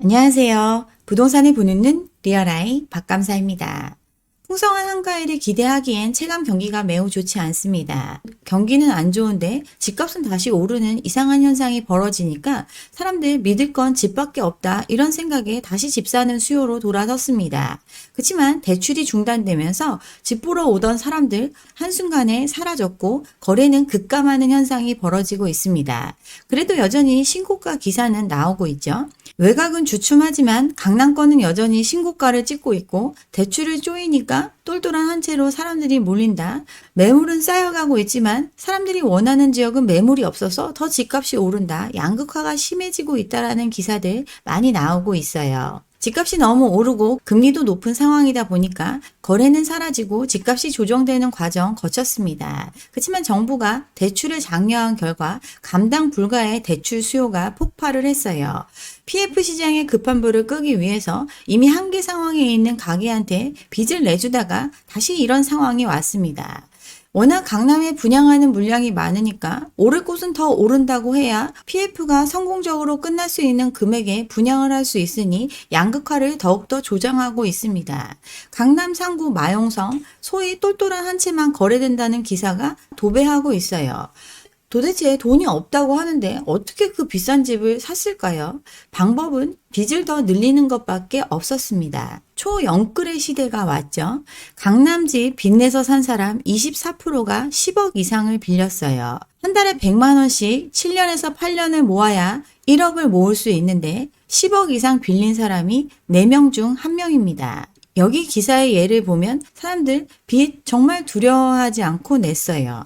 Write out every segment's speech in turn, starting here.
안녕하세요. 부동산을 보는 눈 리얼아이 박감사입니다. 풍성한 한가위를 기대하기엔 체감 경기가 매우 좋지 않습니다. 경기는 안 좋은데 집값은 다시 오르는 이상한 현상이 벌어지니까 사람들 믿을 건 집밖에 없다 이런 생각에 다시 집 사는 수요로 돌아섰습니다. 그렇지만 대출이 중단되면서 집 보러 오던 사람들 한순간에 사라졌고 거래는 급감하는 현상이 벌어지고 있습니다. 그래도 여전히 신고가 기사는 나오고 있죠. 외곽은 주춤하지만 강남권은 여전히 신고가를 찍고 있고 대출을 쪼이니까 똘똘한 한 채로 사람들이 몰린다. 매물은 쌓여가고 있지만 사람들이 원하는 지역은 매물이 없어서 더 집값이 오른다. 양극화가 심해지고 있다라는 기사들 많이 나오고 있어요. 집값이 너무 오르고 금리도 높은 상황이다 보니까 거래는 사라지고 집값이 조정되는 과정 거쳤습니다. 그렇지만 정부가 대출을 장려한 결과 감당 불가의 대출 수요가 폭발을 했어요. PF 시장의 급한 불을 끄기 위해서 이미 한계 상황에 있는 가게한테 빚을 내주다가 다시 이런 상황이 왔습니다. 워낙 강남에 분양하는 물량이 많으니까 오를 곳은 더 오른다고 해야 PF가 성공적으로 끝날 수 있는 금액에 분양을 할 수 있으니 양극화를 더욱더 조장하고 있습니다. 강남 상구 마용성 소위 똘똘한 한 채만 거래된다는 기사가 도배하고 있어요. 도대체 돈이 없다고 하는데 어떻게 그 비싼 집을 샀을까요? 방법은 빚을 더 늘리는 것밖에 없었습니다. 초영끌의 시대가 왔죠. 강남집 빚내서 산 사람 24%가 10억 이상을 빌렸어요. 한 달에 100만 원씩 7년에서 8년을 모아야 1억을 모을 수 있는데 10억 이상 빌린 사람이 4명 중 1명입니다. 여기 기사의 예를 보면 사람들 빚 정말 두려워하지 않고 냈어요.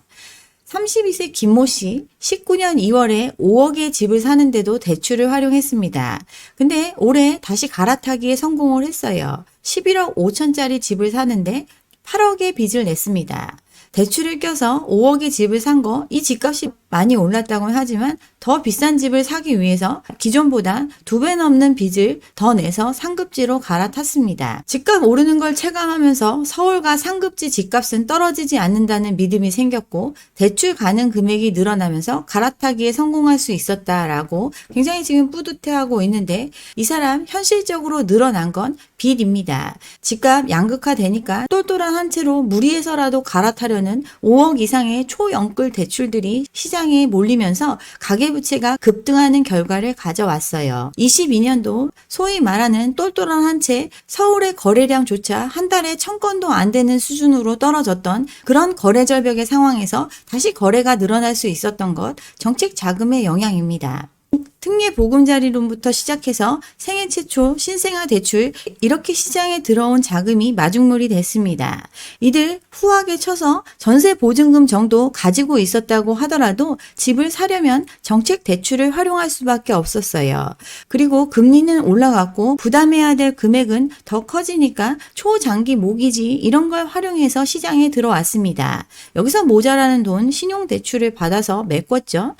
32세 김모 씨 19년 2월에 5억의 집을 사는데도 대출을 활용했습니다. 근데 올해 다시 갈아타기에 성공을 했어요. 11억 5천짜리 집을 사는데 8억의 빚을 냈습니다. 대출을 껴서 5억의 집을 산 거 이 집값이 많이 올랐다고는 하지만 더 비싼 집을 사기 위해서 기존보다 2배 넘는 빚을 더 내서 상급지로 갈아탔습니다. 집값 오르는 걸 체감하면서 서울과 상급지 집값은 떨어지지 않는다는 믿음이 생겼고 대출 가능 금액이 늘어나면서 갈아타기에 성공할 수 있었다라고 굉장히 지금 뿌듯해하고 있는데 이 사람 현실적으로 늘어난 건 빚입니다. 집값 양극화 되니까 똘똘한 한 채로 무리해서라도 갈아타려는 5억 이상의 초영끌 대출들이 시장에 몰리면서 가계부채가 급등하는 결과를 가져왔어요. 22년도 소위 말하는 똘똘한 한 채 서울의 거래량조차 한 달에 1000건도 안 되는 수준으로 떨어졌던 그런 거래 절벽의 상황에서 다시 거래가 늘어날 수 있었던 것 정책 자금의 영향입니다. 특례 보금자리론부터 시작해서 생애 최초 신생아 대출 이렇게 시장에 들어온 자금이 마중물이 됐습니다. 이들 후하게 쳐서 전세 보증금 정도 가지고 있었다고 하더라도 집을 사려면 정책 대출을 활용할 수밖에 없었어요. 그리고 금리는 올라갔고 부담해야 될 금액은 더 커지니까 초장기 모기지 이런 걸 활용해서 시장에 들어왔습니다. 여기서 모자라는 돈 신용대출을 받아서 메꿨죠.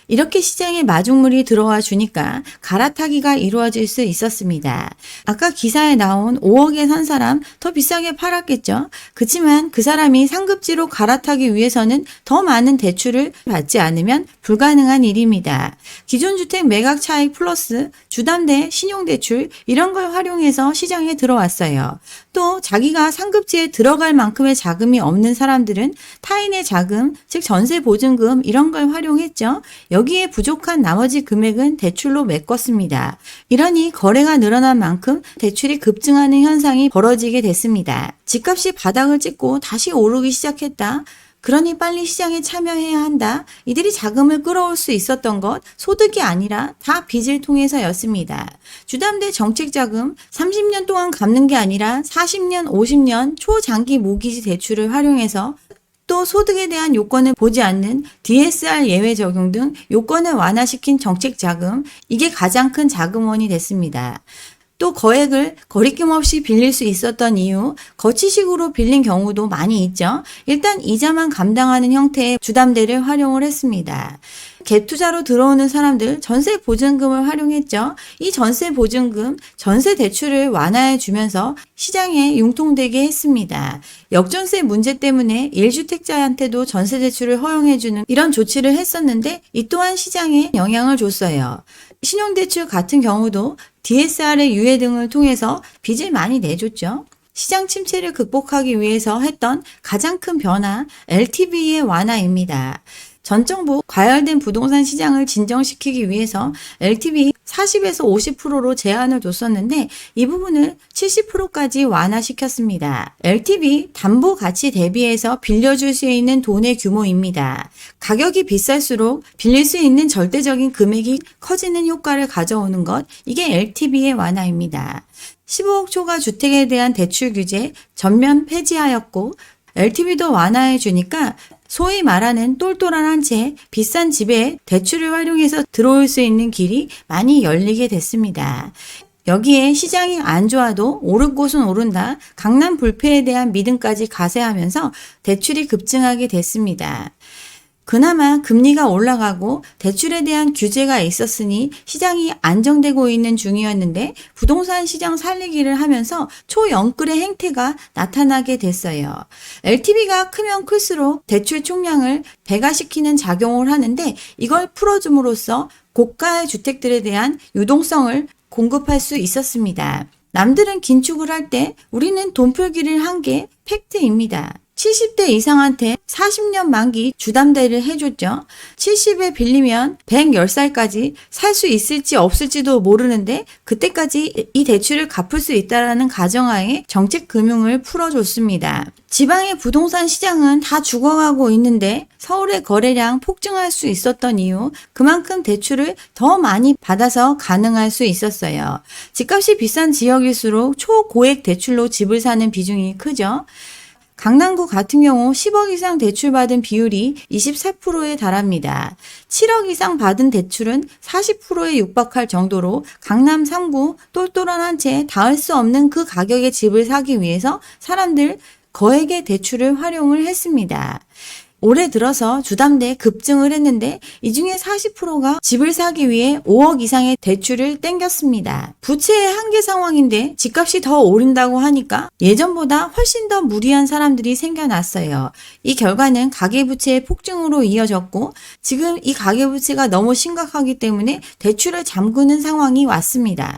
이렇게 시장에 마중물이 들어와 주니까 갈아타기가 이루어질 수 있었습니다. 아까 기사에 나온 5억에 산 사람 더 비싸게 팔았겠죠. 그렇지만 그 사람이 상급지로 갈아타기 위해서는 더 많은 대출을 받지 않으면 불가능한 일입니다. 기존 주택 매각 차익 플러스 주담대 신용대출 이런 걸 활용해서 시장에 들어왔어요. 또 자기가 상급지에 들어갈 만큼의 자금이 없는 사람들은 타인의 자금, 즉 전세 보증금 이런 걸 활용했죠. 여기에 부족한 나머지 금액은 대출로 메꿨습니다. 이러니 거래가 늘어난 만큼 대출이 급증하는 현상이 벌어지게 됐습니다. 집값이 바닥을 찍고 다시 오르기 시작했다. 그러니 빨리 시장에 참여해야 한다. 이들이 자금을 끌어올 수 있었던 것 소득이 아니라 다 빚을 통해서였습니다. 주담대 정책자금 30년 동안 갚는 게 아니라 40년, 50년 초장기 모기지 대출을 활용해서 또 소득에 대한 요건을 보지 않는 DSR 예외 적용 등 요건을 완화시킨 정책자금 이게 가장 큰 자금원이 됐습니다. 또 거액을 거리낌 없이 빌릴 수 있었던 이유 거치식으로 빌린 경우도 많이 있죠. 일단 이자만 감당하는 형태의 주담대를 활용을 했습니다. 갭 투자로 들어오는 사람들 전세 보증금을 활용했죠. 이 전세 보증금, 전세 대출을 완화해 주면서 시장에 융통되게 했습니다. 역전세 문제 때문에 1주택자한테도 전세 대출을 허용해 주는 이런 조치를 했었는데 이 또한 시장에 영향을 줬어요. 신용대출 같은 경우도 DSR의 유예 등을 통해서 빚을 많이 내줬죠. 시장 침체를 극복하기 위해서 했던 가장 큰 변화, LTV의 완화입니다. 전 정부 과열된 부동산 시장을 진정시키기 위해서 LTV 40에서 50%로 제한을 뒀었는데 이 부분을 70%까지 완화시켰습니다. LTV 담보 가치 대비해서 빌려줄 수 있는 돈의 규모입니다. 가격이 비쌀수록 빌릴 수 있는 절대적인 금액이 커지는 효과를 가져오는 것, 이게 LTV의 완화입니다. 15억 초과 주택에 대한 대출 규제 전면 폐지하였고 LTV도 완화해 주니까 소위 말하는 똘똘한 한 채 비싼 집에 대출을 활용해서 들어올 수 있는 길이 많이 열리게 됐습니다. 여기에 시장이 안 좋아도 오를 곳은 오른다. 강남 불패에 대한 믿음까지 가세하면서 대출이 급증하게 됐습니다. 그나마 금리가 올라가고 대출에 대한 규제가 있었으니 시장이 안정되고 있는 중이었는데 부동산 시장 살리기를 하면서 초영끌의 행태가 나타나게 됐어요. LTV가 크면 클수록 대출 총량을 배가시키는 작용을 하는데 이걸 풀어줌으로써 고가의 주택들에 대한 유동성을 공급할 수 있었습니다. 남들은 긴축을 할 때 우리는 돈 풀기를 한 게 팩트입니다. 70대 이상한테 40년 만기 주담대를 해줬죠. 70에 빌리면 110살까지 살 수 있을지 없을지도 모르는데 그때까지 이 대출을 갚을 수 있다는 가정하에 정책 금융을 풀어줬습니다. 지방의 부동산 시장은 다 죽어가고 있는데 서울의 거래량 폭증할 수 있었던 이유, 그만큼 대출을 더 많이 받아서 가능할 수 있었어요. 집값이 비싼 지역일수록 초고액 대출로 집을 사는 비중이 크죠. 강남구 같은 경우 10억 이상 대출받은 비율이 24%에 달합니다. 7억 이상 받은 대출은 40%에 육박할 정도로 강남 3구 똘똘한 한 채 닿을 수 없는 그 가격의 집을 사기 위해서 사람들 거액의 대출을 활용을 했습니다. 올해 들어서 주담대 급증을 했는데 이 중에 40%가 집을 사기 위해 5억 이상의 대출을 땡겼습니다. 부채의 한계 상황인데 집값이 더 오른다고 하니까 예전보다 훨씬 더 무리한 사람들이 생겨났어요. 이 결과는 가계부채의 폭증으로 이어졌고 지금 이 가계부채가 너무 심각하기 때문에 대출을 잠그는 상황이 왔습니다.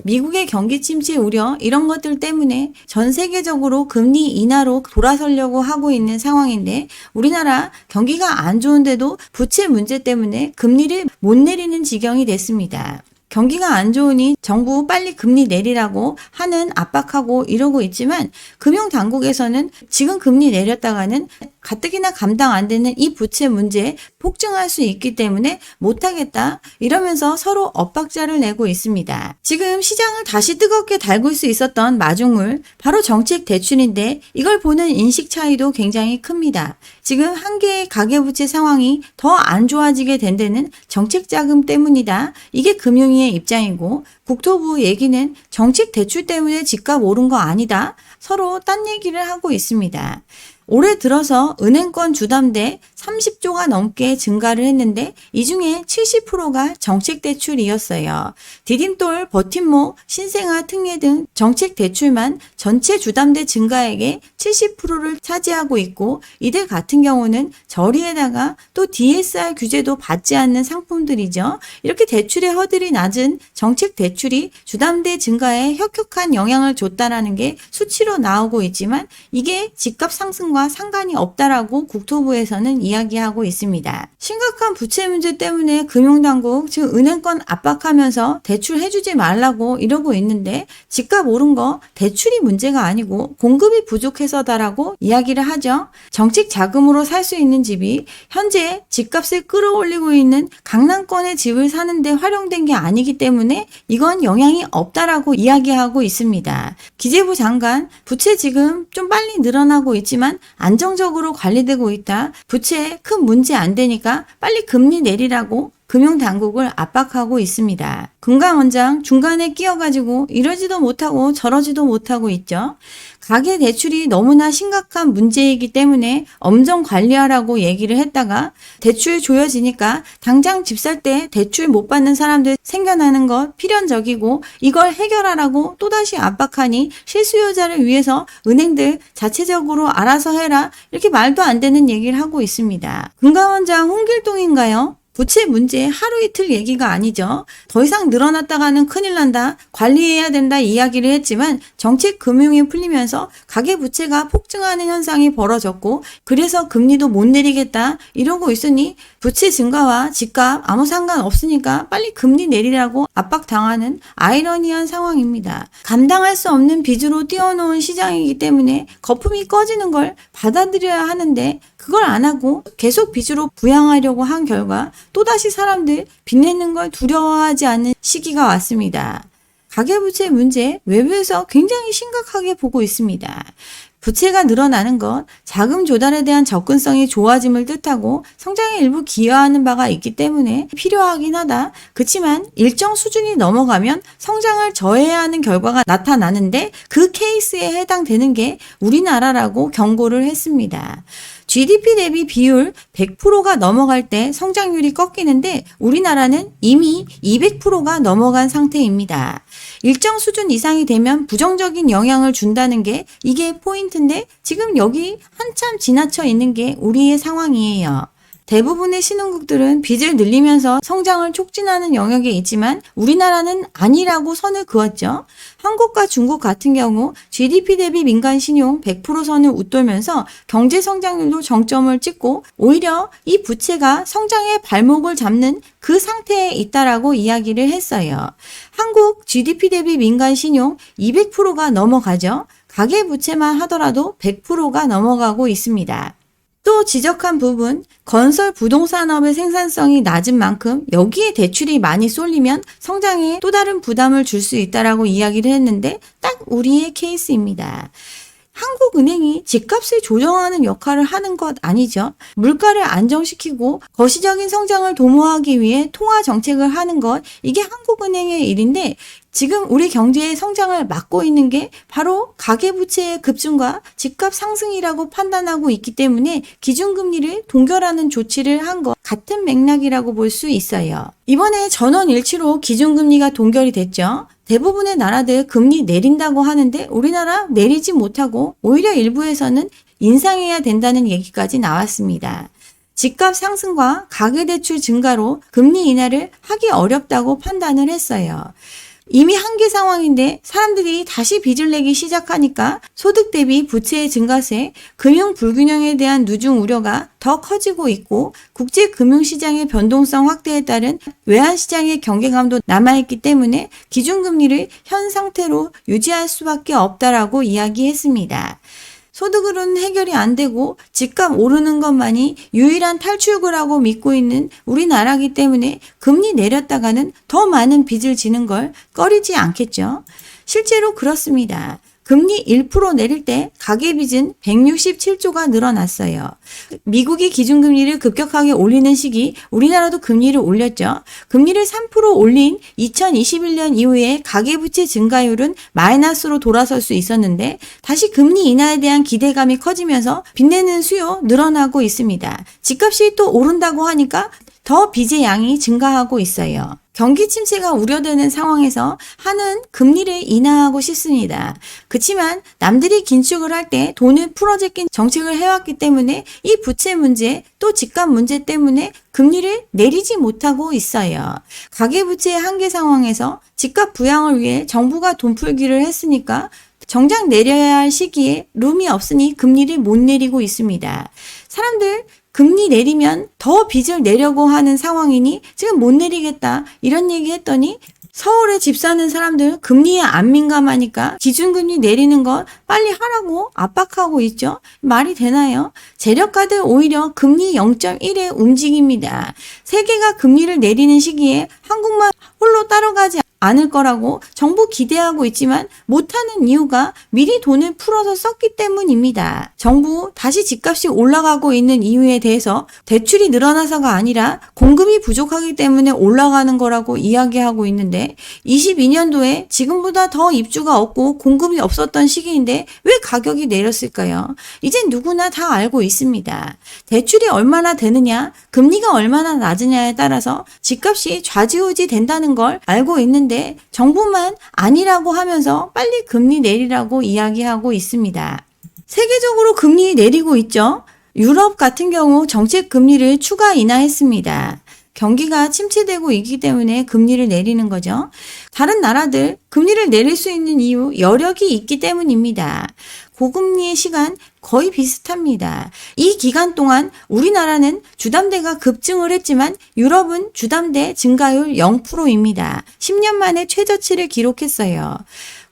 미국의 경기 침체 우려 이런 것들 때문에 전 세계적으로 금리 인하로 돌아서려고 하고 있는 상황인데 우리나라 경기가 안 좋은데도 부채 문제 때문에 금리를 못 내리는 지경이 됐습니다. 경기가 안 좋으니 정부 빨리 금리 내리라고 하는 압박하고 이러고 있지만 금융당국에서는 지금 금리 내렸다가는 가뜩이나 감당 안 되는 이 부채 문제에 폭증할 수 있기 때문에 못하겠다 이러면서 서로 엇박자를 내고 있습니다. 지금 시장을 다시 뜨겁게 달굴 수 있었던 마중물 바로 정책 대출인데 이걸 보는 인식 차이도 굉장히 큽니다. 지금 한 개의 가계부채 상황이 더 안 좋아지게 된 데는 정책 자금 때문이다. 이게 금융위의 입장이고 국토부 얘기는 정책 대출 때문에 집값 오른 거 아니다. 서로 딴 얘기를 하고 있습니다. 올해 들어서 은행권 주담대 30조가 넘게 증가를 했는데 이 중에 70%가 정책대출이었어요. 디딤돌, 버팀목, 신생아, 특례 등 정책대출만 전체 주담대 증가액의 70%를 차지하고 있고 이들 같은 경우는 저리에다가 또 DSR 규제도 받지 않는 상품들이죠. 이렇게 대출의 허들이 낮은 정책대출이 주담대 증가에 혁혁한 영향을 줬다라는 게 수치로 나오고 있지만 이게 집값 상승과 상관이 없다라고 국토부에서는 이야기하고 있습니다. 심각한 부채 문제 때문에 금융당국 지금 은행권 압박하면서 대출 해주지 말라고 이러고 있는데 집값 오른 거 대출이 문제가 아니고 공급이 부족해서다라고 이야기를 하죠. 정책 자금으로 살 수 있는 집이 현재 집값을 끌어올리고 있는 강남권의 집을 사는데 활용된 게 아니기 때문에 이건 영향이 없다라고 이야기하고 있습니다. 기재부 장관 부채 지금 좀 빨리 늘어나고 있지만 안정적으로 관리되고 있다. 부채 큰 문제 안 되니까 빨리 금리 내리라고 금융당국을 압박하고 있습니다. 금감원장 중간에 끼어가지고 이러지도 못하고 저러지도 못하고 있죠. 가계대출이 너무나 심각한 문제이기 때문에 엄정 관리하라고 얘기를 했다가 대출 조여지니까 당장 집 살 때 대출 못 받는 사람들 생겨나는 것 필연적이고 이걸 해결하라고 또다시 압박하니 실수요자를 위해서 은행들 자체적으로 알아서 해라 이렇게 말도 안 되는 얘기를 하고 있습니다. 금감원장 홍길동인가요? 부채 문제 하루 이틀 얘기가 아니죠. 더 이상 늘어났다가는 큰일 난다. 관리해야 된다 이야기를 했지만 정책 금융이 풀리면서 가계부채가 폭증하는 현상이 벌어졌고 그래서 금리도 못 내리겠다 이러고 있으니 부채 증가와 집값 아무 상관없으니까 빨리 금리 내리라고 압박당하는 아이러니한 상황입니다. 감당할 수 없는 빚으로 띄워놓은 시장이기 때문에 거품이 꺼지는 걸 받아들여야 하는데 그걸 안 하고 계속 빚으로 부양하려고 한 결과 또다시 사람들 빚내는 걸 두려워하지 않는 시기가 왔습니다. 가계부채 문제 외부에서 굉장히 심각하게 보고 있습니다. 부채가 늘어나는 것, 자금 조달에 대한 접근성이 좋아짐을 뜻하고 성장에 일부 기여하는 바가 있기 때문에 필요하긴 하다. 그렇지만 일정 수준이 넘어가면 성장을 저해야 하는 결과가 나타나는데 그 케이스에 해당되는 게 우리나라라고 경고를 했습니다. GDP 대비 비율 100%가 넘어갈 때 성장률이 꺾이는데 우리나라는 이미 200%가 넘어간 상태입니다. 일정 수준 이상이 되면 부정적인 영향을 준다는 게 이게 포인트인데 지금 여기 한참 지나쳐 있는 게 우리의 상황이에요. 대부분의 신흥국들은 빚을 늘리면서 성장을 촉진하는 영역에 있지만 우리나라는 아니라고 선을 그었죠. 한국과 중국 같은 경우 GDP 대비 민간 신용 100% 선을 웃돌면서 경제 성장률도 정점을 찍고 오히려 이 부채가 성장의 발목을 잡는 그 상태에 있다라고 이야기를 했어요. 한국 GDP 대비 민간 신용 200%가 넘어가죠. 가계부채만 하더라도 100%가 넘어가고 있습니다. 또 지적한 부분, 건설 부동산업의 생산성이 낮은 만큼 여기에 대출이 많이 쏠리면 성장에 또 다른 부담을 줄 수 있다라고 이야기를 했는데 딱 우리의 케이스입니다. 한국은행이 집값을 조정하는 역할을 하는 것 아니죠. 물가를 안정시키고 거시적인 성장을 도모하기 위해 통화 정책을 하는 것, 이게 한국은행의 일인데 지금 우리 경제의 성장을 막고 있는 게 바로 가계부채의 급증과 집값 상승이라고 판단하고 있기 때문에 기준금리를 동결하는 조치를 한 것 같은 맥락이라고 볼 수 있어요. 이번에 전원일치로 기준금리가 동결이 됐죠. 대부분의 나라들 금리 내린다고 하는데 우리나라 내리지 못하고 오히려 일부에서는 인상해야 된다는 얘기까지 나왔습니다. 집값 상승과 가계대출 증가로 금리 인하를 하기 어렵다고 판단을 했어요. 이미 한계 상황인데 사람들이 다시 빚을 내기 시작하니까 소득 대비 부채의 증가세, 금융 불균형에 대한 누중 우려가 더 커지고 있고 국제 금융시장의 변동성 확대에 따른 외환시장의 경계감도 남아있기 때문에 기준금리를 현 상태로 유지할 수밖에 없다라고 이야기했습니다. 소득으로는 해결이 안 되고 집값 오르는 것만이 유일한 탈출구라고 믿고 있는 우리나라이기 때문에 금리 내렸다가는 더 많은 빚을 지는 걸 꺼리지 않겠죠. 실제로 그렇습니다. 금리 1% 내릴 때 가계빚은 167조가 늘어났어요. 미국이 기준금리를 급격하게 올리는 시기 우리나라도 금리를 올렸죠. 금리를 3% 올린 2021년 이후에 가계부채 증가율은 마이너스로 돌아설 수 있었는데 다시 금리 인하에 대한 기대감이 커지면서 빚내는 수요 늘어나고 있습니다. 집값이 또 오른다고 하니까 더 빚의 양이 증가하고 있어요. 경기 침체가 우려되는 상황에서 한은 금리를 인하하고 싶습니다. 그렇지만 남들이 긴축을 할 때 돈을 풀어제낀 정책을 해왔기 때문에 이 부채 문제 또 집값 문제 때문에 금리를 내리지 못하고 있어요. 가계부채의 한계 상황에서 집값 부양을 위해 정부가 돈 풀기를 했으니까 정작 내려야 할 시기에 룸이 없으니 금리를 못 내리고 있습니다. 사람들 금리 내리면 더 빚을 내려고 하는 상황이니 지금 못 내리겠다 이런 얘기 했더니 서울에 집 사는 사람들 금리에 안 민감하니까 기준금리 내리는 거 빨리 하라고 압박하고 있죠. 말이 되나요? 재력가들 오히려 금리 0.1에 움직입니다. 세계가 금리를 내리는 시기에 한국만 홀로 따라가지 않을 거라고 정부 기대하고 있지만 못하는 이유가 미리 돈을 풀어서 썼기 때문입니다. 정부 다시 집값이 올라가고 있는 이유에 대해서 대출이 늘어나서가 아니라 공급이 부족하기 때문에 올라가는 거라고 이야기하고 있는데 22년도에 지금보다 더 입주가 없고 공급이 없었던 시기인데 왜 가격이 내렸을까요? 이젠 누구나 다 알고 있습니다. 대출이 얼마나 되느냐, 금리가 얼마나 낮으냐에 따라서 집값이 좌지우지 된다는 걸 알고 있는데 정부만 아니라고 하면서 빨리 금리 내리라고 이야기하고 있습니다. 세계적으로 금리 내리고 있죠. 유럽 같은 경우 정책 금리를 추가 인하했습니다. 경기가 침체되고 있기 때문에 금리를 내리는 거죠. 다른 나라들 금리를 내릴 수 있는 이유 여력이 있기 때문입니다. 고금리의 시간 거의 비슷합니다. 이 기간 동안 우리나라는 주담대가 급증을 했지만 유럽은 주담대 증가율 0%입니다. 10년 만에 최저치를 기록했어요.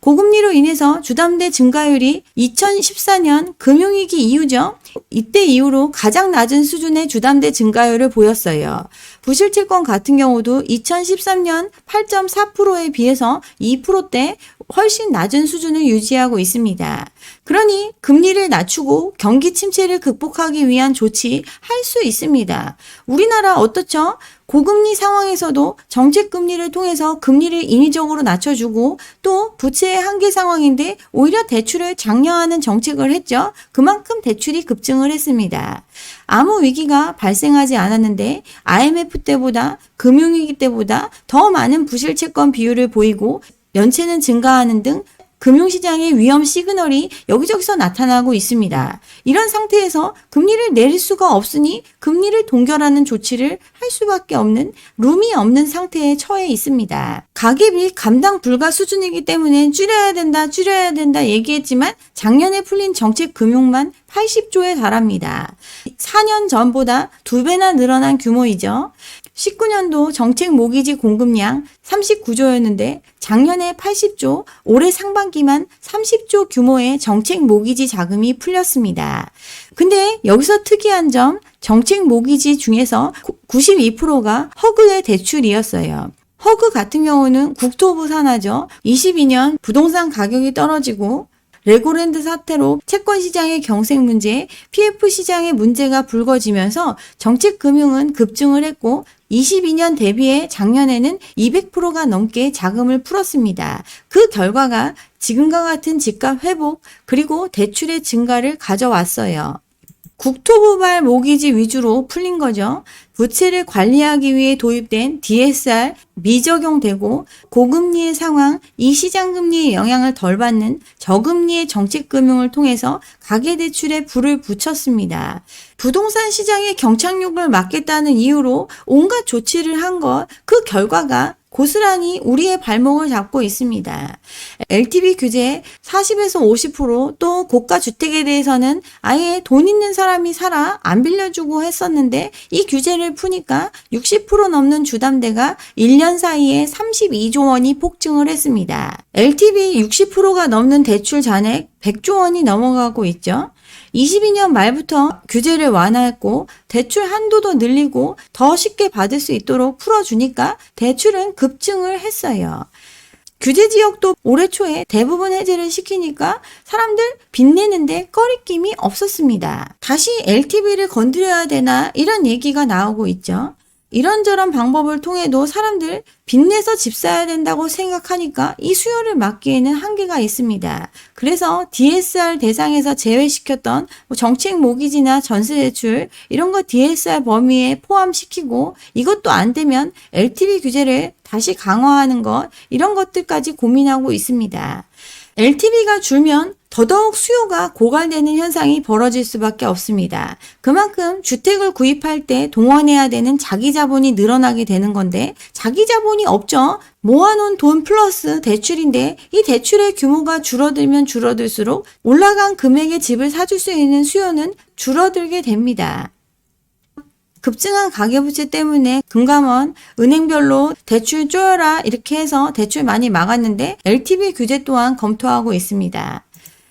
고금리로 인해서 주담대 증가율이 2014년 금융위기 이후죠. 이때 이후로 가장 낮은 수준의 주담대 증가율을 보였어요. 부실채권 같은 경우도 2013년 8.4%에 비해서 2%대 훨씬 낮은 수준을 유지하고 있습니다. 그러니 금리를 낮추고 경기 침체를 극복하기 위한 조치 할 수 있습니다. 우리나라 어떻죠? 고금리 상황에서도 정책 금리를 통해서 금리를 인위적으로 낮춰주고 또 부채의 한계 상황인데 오히려 대출을 장려하는 정책을 했죠. 그만큼 대출이 급증을 했습니다. 아무 위기가 발생하지 않았는데 IMF 때보다 금융위기 때보다 더 많은 부실채권 비율을 보이고 연체는 증가하는 등 금융시장의 위험 시그널이 여기저기서 나타나고 있습니다. 이런 상태에서 금리를 내릴 수가 없으니 금리를 동결하는 조치를 할 수밖에 없는 룸이 없는 상태에 처해 있습니다. 가계비 감당 불가 수준이기 때문에 줄여야 된다 얘기했지만 작년에 풀린 정책 금융만 80조에 달합니다. 4년 전보다 2배나 늘어난 규모이죠. 19년도 정책 모기지 공급량 39조였는데 작년에 80조, 올해 상반기만 30조 규모의 정책 모기지 자금이 풀렸습니다. 근데 여기서 특이한 점, 정책 모기지 중에서 92%가 허그의 대출이었어요. 허그 같은 경우는 국토부 산하죠. 22년 부동산 가격이 떨어지고 레고랜드 사태로 채권 시장의 경색 문제, PF 시장의 문제가 불거지면서 정책 금융은 급증을 했고 22년 대비해 작년에는 200%가 넘게 자금을 풀었습니다. 그 결과가 지금과 같은 집값 회복 그리고 대출의 증가를 가져왔어요. 국토부발 모기지 위주로 풀린 거죠. 부채를 관리하기 위해 도입된 DSR 미적용되고 고금리의 상황, 이 시장금리의 영향을 덜 받는 저금리의 정책금융을 통해서 가계대출에 불을 붙였습니다. 부동산 시장의 경착륙을 막겠다는 이유로 온갖 조치를 한 것, 그 결과가 고스란히 우리의 발목을 잡고 있습니다. LTV 규제 40에서 50%, 또 고가 주택에 대해서는 아예 돈 있는 사람이 사라 안 빌려주고 했었는데 이 규제를 푸니까 60% 넘는 주담대가 1년 사이에 32조 원이 폭증을 했습니다. LTV 60%가 넘는 대출 잔액 100조 원이 넘어가고 있죠. 22년 말부터 규제를 완화했고 대출 한도도 늘리고 더 쉽게 받을 수 있도록 풀어주니까 대출은 급증을 했어요. 규제 지역도 올해 초에 대부분 해제를 시키니까 사람들 빚내는데 꺼리낌이 없었습니다. 다시 LTV를 건드려야 되나 이런 얘기가 나오고 있죠. 이런저런 방법을 통해도 사람들 빚내서 집 사야 된다고 생각하니까 이 수요를 막기에는 한계가 있습니다. 그래서 DSR 대상에서 제외시켰던 정책 모기지나 전세대출 이런 거 DSR 범위에 포함시키고 이것도 안 되면 LTV 규제를 다시 강화하는 것 이런 것들까지 고민하고 있습니다. LTV가 줄면 더더욱 수요가 고갈되는 현상이 벌어질 수밖에 없습니다. 그만큼 주택을 구입할 때 동원해야 되는 자기 자본이 늘어나게 되는 건데 자기 자본이 없죠. 모아놓은 돈 플러스 대출인데 이 대출의 규모가 줄어들면 줄어들수록 올라간 금액의 집을 사줄 수 있는 수요는 줄어들게 됩니다. 급증한 가계부채 때문에 금감원, 은행별로 대출 쪼여라 이렇게 해서 대출 많이 막았는데 LTV 규제 또한 검토하고 있습니다.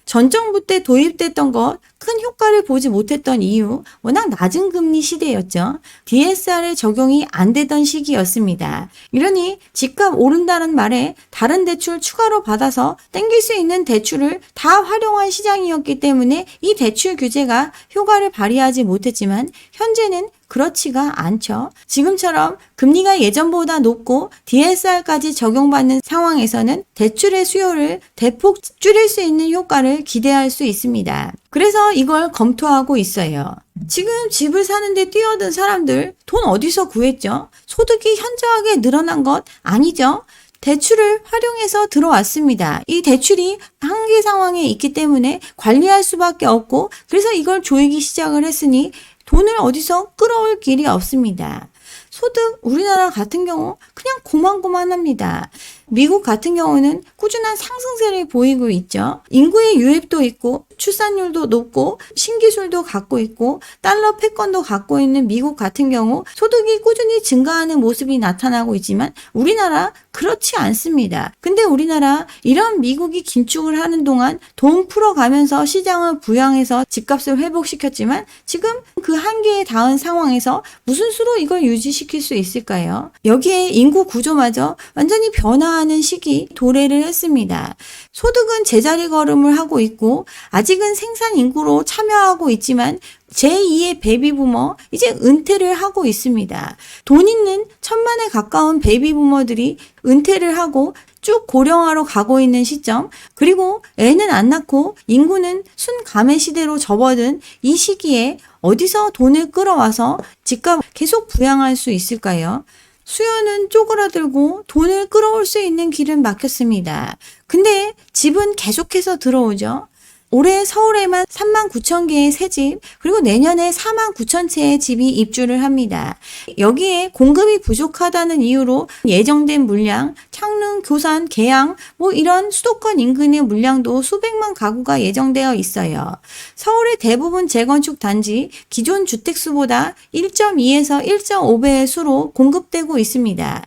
전 정부 때 도입됐던 것 큰 효과를 보지 못했던 이유, 워낙 낮은 금리 시대였죠. DSR의 적용이 안 되던 시기였습니다. 이러니 집값 오른다는 말에 다른 대출 추가로 받아서 땡길 수 있는 대출을 다 활용한 시장이었기 때문에 이 대출 규제가 효과를 발휘하지 못했지만 현재는 그렇지가 않죠. 지금처럼 금리가 예전보다 높고 DSR까지 적용받는 상황에서는 대출의 수요를 대폭 줄일 수 있는 효과를 기대할 수 있습니다. 그래서 이걸 검토하고 있어요. 지금 집을 사는데 뛰어든 사람들 돈 어디서 구했죠? 소득이 현저하게 늘어난 것 아니죠? 대출을 활용해서 들어왔습니다. 이 대출이 한계 상황에 있기 때문에 관리할 수밖에 없고 그래서 이걸 조이기 시작을 했으니 돈을 어디서 끌어올 길이 없습니다. 소득 우리나라 같은 경우 그냥 고만고만합니다. 미국 같은 경우는 꾸준한 상승세를 보이고 있죠. 인구의 유입도 있고 출산율도 높고 신기술도 갖고 있고 달러 패권도 갖고 있는 미국 같은 경우 소득이 꾸준히 증가하는 모습이 나타나고 있지만 우리나라 그렇지 않습니다. 근데 우리나라 이런 미국이 긴축을 하는 동안 돈 풀어가면서 시장을 부양해서 집값을 회복시켰지만 지금 그 한계에 닿은 상황에서 무슨 수로 이걸 유지시킬 수 있을까요? 여기에 인구 구조마저 완전히 변화하는 시기 도래를 했습니다. 소득은 제자리 걸음을 하고 있고 아직은 생산 인구로 참여하고 있지만 제2의 베이비부머 이제 은퇴를 하고 있습니다. 돈 있는 천만에 가까운 베이비부머들이 은퇴를 하고 쭉 고령화로 가고 있는 시점, 그리고 애는 안 낳고 인구는 순감해 시대로 접어든 이 시기에 어디서 돈을 끌어와서 집값 계속 부양할 수 있을까요? 수요는 쪼그라들고 돈을 끌어올 수 있는 길은 막혔습니다. 근데 집은 계속해서 들어오죠. 올해 서울에만 39,000개의 새집, 그리고 내년에 49,000채의 집이 입주를 합니다. 여기에 공급이 부족하다는 이유로 예정된 물량, 창릉, 교산, 계양, 이런 수도권 인근의 물량도 수백만 가구가 예정되어 있어요. 서울의 대부분 재건축 단지 기존 주택수보다 1.2에서 1.5배의 수로 공급되고 있습니다.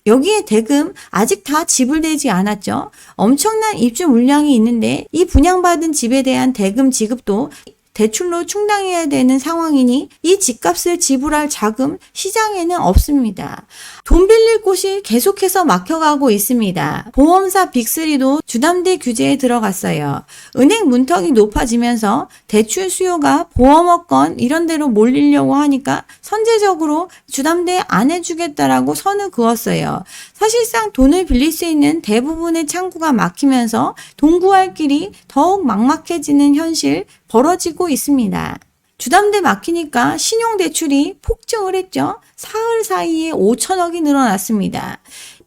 여기에 대금 아직 다 지불되지 않았죠. 엄청난 입주 물량이 있는데 이 분양받은 집에 대한 대금 지급도 대출로 충당해야 되는 상황이니 이 집값을 지불할 자금 시장에는 없습니다. 돈 빌릴 곳이 계속해서 막혀가고 있습니다. 보험사 빅3도 주담대 규제에 들어갔어요. 은행 문턱이 높아지면서 대출 수요가 보험업권 이런 데로 몰리려고 하니까 선제적으로 주담대 안 해주겠다라고 선을 그었어요. 사실상 돈을 빌릴 수 있는 대부분의 창구가 막히면서 돈 구할 길이 더욱 막막해지는 현실 벌어지고 있습니다. 주담대 막히니까 신용대출이 폭증을 했죠. 사흘 사이에 5천억이 늘어났습니다.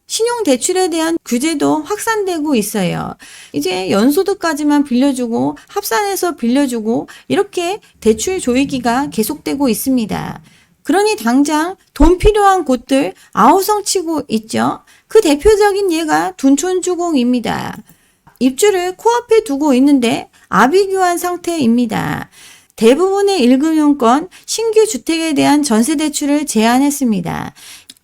신용대출에 대한 규제도 확산되고 있어요. 이제 연소득까지만 빌려주고 합산해서 빌려주고 이렇게 대출 조이기가 계속되고 있습니다. 그러니 당장 돈 필요한 곳들 아우성치고 있죠. 그 대표적인 예가 둔촌주공입니다. 입주를 코앞에 두고 있는데 아비규환 상태입니다. 대부분의 1금융권 신규 주택에 대한 전세대출을 제한했습니다.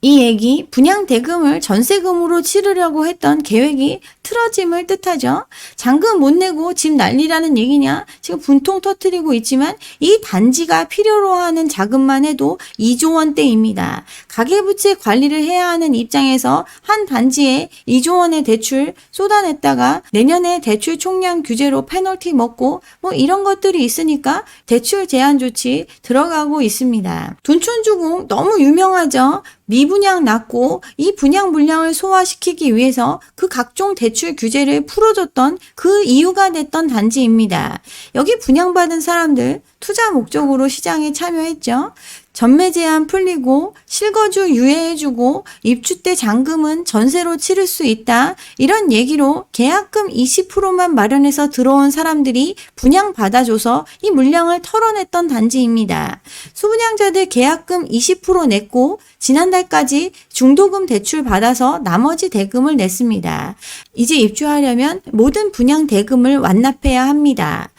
이 얘기 분양 대금을 전세금으로 치르려고 했던 계획이 틀어짐을 뜻하죠. 잔금 못 내고 집 난리라는 얘기냐? 지금 분통 터뜨리고 있지만 이 단지가 필요로 하는 자금만 해도 2조 원대입니다. 가계부채 관리를 해야 하는 입장에서 한 단지에 2조 원의 대출 쏟아냈다가 내년에 대출 총량 규제로 페널티 먹고 이런 것들이 있으니까 대출 제한 조치 들어가고 있습니다. 둔촌주공 너무 유명하죠. 미분양 났고 이 분양 물량을 소화시키기 위해서 그 각종 대출 규제를 풀어줬던 그 이유가 됐던 단지입니다. 여기 분양받은 사람들 투자 목적으로 시장에 참여했죠. 전매 제한 풀리고 실거주 유예해주고 입주 때 잔금은 전세로 치를 수 있다. 이런 얘기로 계약금 20%만 마련해서 들어온 사람들이 분양받아줘서 이 물량을 털어냈던 단지입니다. 수분양자들 계약금 20% 냈고 지난달까지 중도금 대출 받아서 나머지 대금을 냈습니다. 이제 입주하려면 모든 분양 대금을 완납해야 합니다.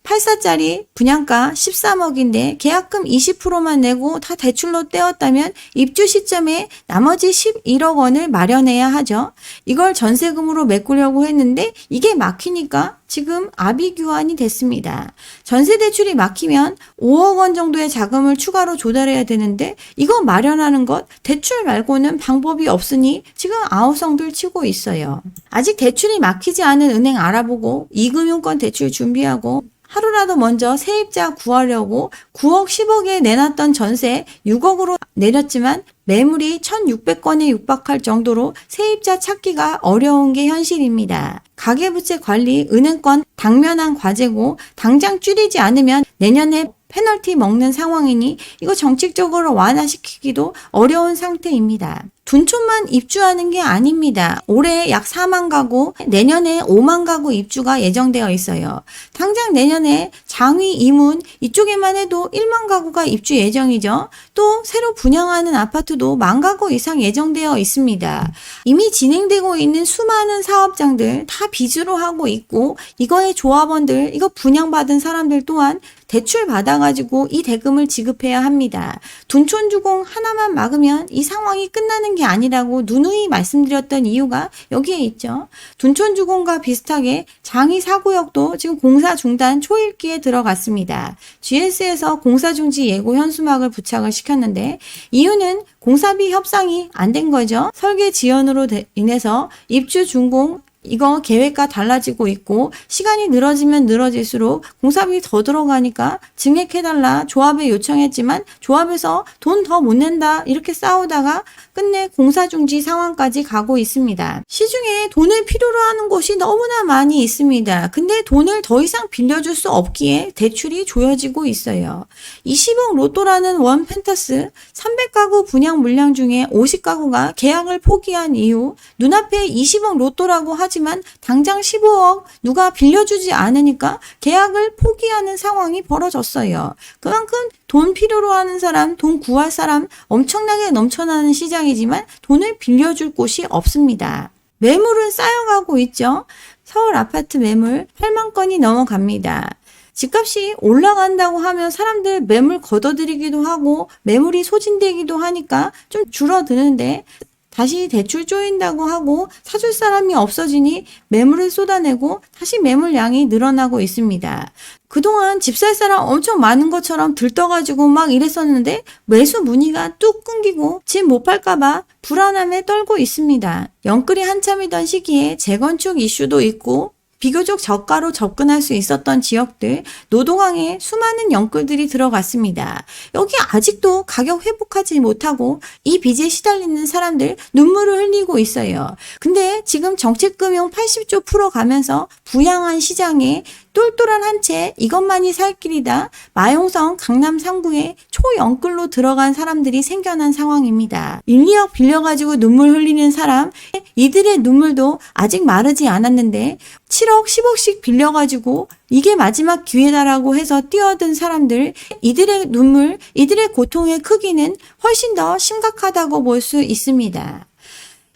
8사짜리 분양가 13억인데 계약금 20%만 내고 다 대출로 떼었다면 입주 시점에 나머지 11억 원을 마련해야 하죠. 이걸 전세금으로 메꾸려고 했는데 이게 막히니까 지금 아비규환이 됐습니다. 전세 대출이 막히면 5억 원 정도의 자금을 추가로 조달해야 되는데 이거 마련하는 것 대출 말고는 방법이 없으니 지금 아우성들 치고 있어요. 아직 대출이 막히지 않은 은행 알아보고 이금융권 대출 준비하고 하루라도 먼저 세입자 구하려고 9억 10억에 내놨던 전세 6억으로 내렸지만 매물이 1,600건에 육박할 정도로 세입자 찾기가 어려운 게 현실입니다. 가계부채 관리, 은행권 당면한 과제고 당장 줄이지 않으면 내년에 페널티 먹는 상황이니 이거 정책적으로 완화시키기도 어려운 상태입니다. 둔촌만 입주하는 게 아닙니다. 올해 약 4만 가구, 내년에 5만 가구 입주가 예정되어 있어요. 당장 내년에 장위, 이문 이쪽에만 해도 1만 가구가 입주 예정이죠. 또 새로 분양하는 아파트도 1만 가구 이상 예정되어 있습니다. 이미 진행되고 있는 수많은 사업장들 다 빚으로 하고 있고 이거의 조합원들, 이거 분양받은 사람들 또한 대출 받아가지고 이 대금을 지급해야 합니다. 둔촌주공 하나만 막으면 이 상황이 끝나는 게 아니라고 누누이 말씀드렸던 이유가 여기에 있죠. 둔촌주공과 비슷하게 장위 4구역도 지금 공사 중단 초읽기에 들어갔습니다. GS에서 공사중지 예고 현수막을 부착을 시켰는데 이유는 공사비 협상이 안 된 거죠. 설계 지연으로 인해서 입주 준공 이거 계획과 달라지고 있고 시간이 늘어지면 늘어질수록 공사비 더 들어가니까 증액해달라 조합에 요청했지만 조합에서 돈 더 못 낸다 이렇게 싸우다가 끝내 공사중지 상황까지 가고 있습니다. 시중에 돈을 필요로 하는 곳이 너무나 많이 있습니다. 근데 돈을 더 이상 빌려줄 수 없기에 대출이 조여지고 있어요. 20억 로또라는 원 펜터스 300가구 분양 물량 중에 50가구가 계약을 포기한 이유 눈앞에 20억 로또라고 하지만 당장 15억 누가 빌려주지 않으니까 계약을 포기하는 상황이 벌어졌어요. 그만큼 돈 필요로 하는 사람, 돈 구할 사람 엄청나게 넘쳐나는 시장이지만 돈을 빌려줄 곳이 없습니다. 매물은 쌓여가고 있죠. 서울 아파트 매물 8만 건이 넘어갑니다. 집값이 올라간다고 하면 사람들 매물 걷어들이기도 하고 매물이 소진되기도 하니까 좀 줄어드는데 다시 대출 쪼인다고 하고 사줄 사람이 없어지니 매물을 쏟아내고 다시 매물량이 늘어나고 있습니다. 그동안 집 살 사람 엄청 많은 것처럼 들떠가지고 막 이랬었는데 매수 문의가 뚝 끊기고 집 못 팔까봐 불안함에 떨고 있습니다. 영끌이 한참이던 시기에 재건축 이슈도 있고 비교적 저가로 접근할 수 있었던 지역들, 노동항에 수많은 영끌들이 들어갔습니다. 여기 아직도 가격 회복하지 못하고 이 빚에 시달리는 사람들 눈물을 흘리고 있어요. 근데 지금 정책금융 80조 풀어가면서 부양한 시장에 똘똘한 한 채 이것만이 살 길이다. 마용성 강남 3구에 초영끌로 들어간 사람들이 생겨난 상황입니다. 1, 2억 빌려가지고 눈물 흘리는 사람, 이들의 눈물도 아직 마르지 않았는데 7억, 10억씩 빌려가지고 이게 마지막 기회다라고 해서 뛰어든 사람들, 이들의 눈물, 이들의 고통의 크기는 훨씬 더 심각하다고 볼 수 있습니다.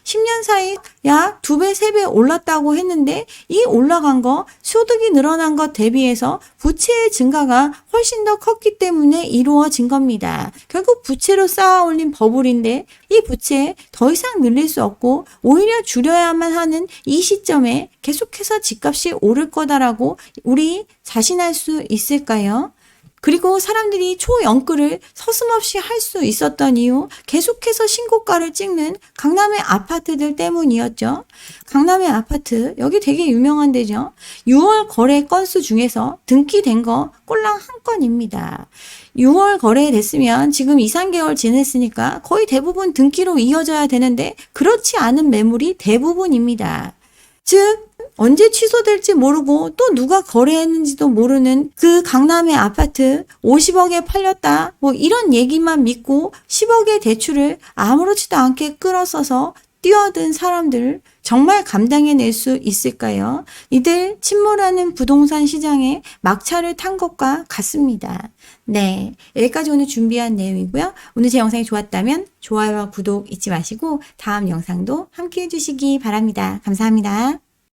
10년 사이 약 2배, 3배 올랐다고 했는데 이 올라간 거 소득이 늘어난 것 대비해서 부채의 증가가 훨씬 더 컸기 때문에 이루어진 겁니다. 결국 부채로 쌓아 올린 버블인데 이 부채 더 이상 늘릴 수 없고 오히려 줄여야만 하는 이 시점에 계속해서 집값이 오를 거다라고 우리 자신할 수 있을까요? 그리고 사람들이 초영끌을 서슴없이 할 수 있었던 이유 계속해서 신고가를 찍는 강남의 아파트들 때문이었죠. 강남의 아파트 여기 되게 유명한 데죠. 6월 거래 건수 중에서 등기된 거 꼴랑 한 건입니다. 6월 거래됐으면 지금 2, 3개월 지냈으니까 거의 대부분 등기로 이어져야 되는데 그렇지 않은 매물이 대부분입니다. 즉 언제 취소될지 모르고 또 누가 거래했는지도 모르는 그 강남의 아파트 50억에 팔렸다 뭐 이런 얘기만 믿고 10억의 대출을 아무렇지도 않게 끌어써서 뛰어든 사람들 정말 감당해낼 수 있을까요? 이들 침몰하는 부동산 시장에 막차를 탄 것과 같습니다. 네, 여기까지 오늘 준비한 내용이고요. 오늘 제 영상이 좋았다면 좋아요와 구독 잊지 마시고 다음 영상도 함께 해주시기 바랍니다. 감사합니다.